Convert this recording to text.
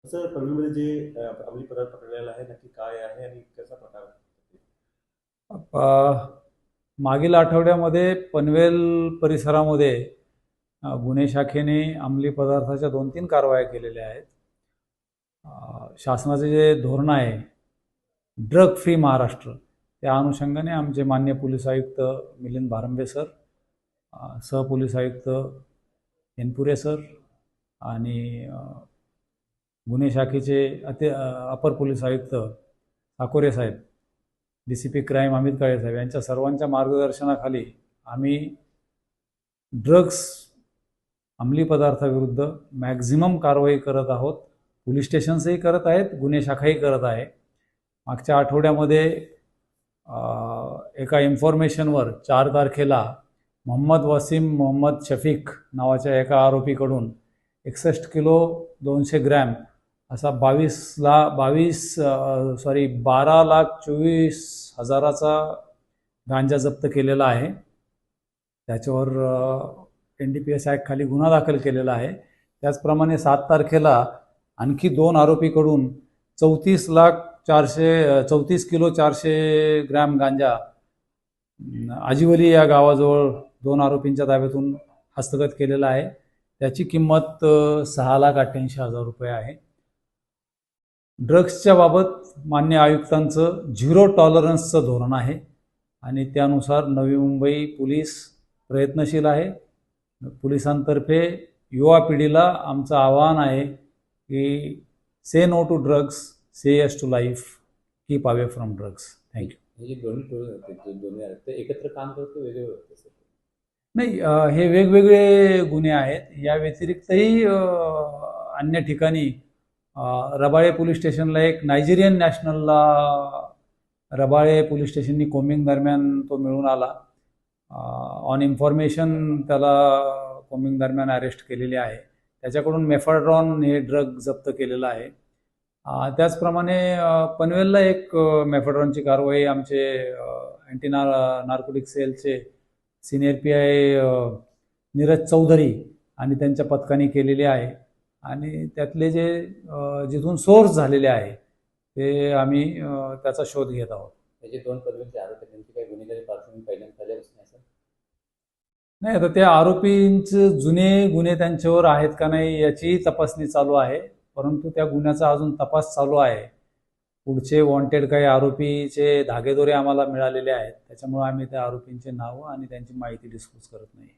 तसं पनवेलमध्ये जे अंमली पदार्थ पकडलेला आहे नक्की काय आहे आणि कसा प्रकार आहे? अ, मागील आठवड्यामध्ये पनवेल परिसरामध्ये गुन्हे शाखेने अंमली पदार्थाच्या 2-3 कारवाया केलेल्या आहेत. शासनाचे जे धोरण आहे ड्रग फ्री महाराष्ट्र, त्या अनुषंगाने आमचे मान्य पोलीस आयुक्त मिलिंद भारंबे सर, सहपोलीस आयुक्त एनपुरे सर आणि गुन्हे शाखेचे अपर पोलीस आयुक्त साकोरे साहेब, DCP क्राईम अमित काळे साहेब यांच्या सर्वांच्या मार्गदर्शनाखाली आम्ही ड्रग्स अंमली पदार्थाविरुद्ध मॅक्झिमम कारवाई करत आहोत. पोलीस स्टेशन्सही करत आहेत, गुन्हे शाखाही करत आहे. मागच्या आठवड्यामध्ये एका इन्फॉर्मेशनवर 4 तारखेला मोहम्मद वसीम मोहम्मद शफीक नावाच्या एका आरोपीकडून 61 किलो 200 ग्रॅम असा 12,24,000चा गांजा जप्त केलेला आहे. त्याच्यावर NDPS ॲक्ट खाली गुन्हा दाखल केलेला आहे. त्याचप्रमाणे 7 तारखेला आणखी 2 आरोपीकडून 34 किलो 400 ग्रॅम गांजा आजिवली या गावाजवळ 2 आरोपींच्या ताब्यातून हस्तगत केलेला आहे. त्याची किंमत 6,88,000 रुपये आहे. ड्रग्सच्या बाबत मान्य आयुक्तांचं 0 टॉलरन्सचं धोरण आहे आणि त्यानुसार नवी मुंबई पोलीस प्रयत्नशील आहे. पोलिसांतर्फे युवा पिढीला आमचं आवाहन आहे की say no to drugs, say yes to life, keep away from drugs. Thank you. हे जे दोन्ही आहेत ते एकत्र काम करतो वेगळे होते सर? नाही, हे वेगवेगळे गुन्हे आहेत. या व्यतिरिक्तही अन्य ठिकाणी रबाळे पोलीस स्टेशनला एक नायजेरियन नॅशनलला रबाळे पोलीस स्टेशननी कोम्बिंग दरम्यान तो मिळून आला. ऑन इन्फॉर्मेशन त्याला कोम्बिंग दरम्यान अरेस्ट केलेली आहे. त्याच्याकडून मेफॅड्रॉन हे ड्रग जप्त केलेला आहे. त्याचप्रमाणे पनवेलला एक मेफॅड्रॉनची कारवाई आमचे अँटी नार्कोटिक सेलचे सिनियर PI नीरज चौधरी आणि त्यांच्या पथकाने केलेली आहे आणि त्यातले जे जिथून सोर्स झालेले आहे ते आम्ही त्याचा शोध घेत आहोत. त्याचे 2 पदवीचे आरोपी त्यांची काही गुन्हेगारी पार्श्वभूमी पहिल्यांदा झाल्यापासून आहे सर? नाही, आता त्या आरोपींचे जुने गुन्हे त्यांच्यावर आहेत का नाही याची तपासणी चालू आहे, परंतु त्या गुन्ह्याचा अजून तपास चालू आहे. पुढचे वॉन्टेड काही आरोपीचे धागेदोरे आम्हाला मिळालेले आहेत, त्याच्यामुळे आम्ही त्या आरोपींचे नावं आणि त्यांची माहिती डिस्क्लोज करत नाही.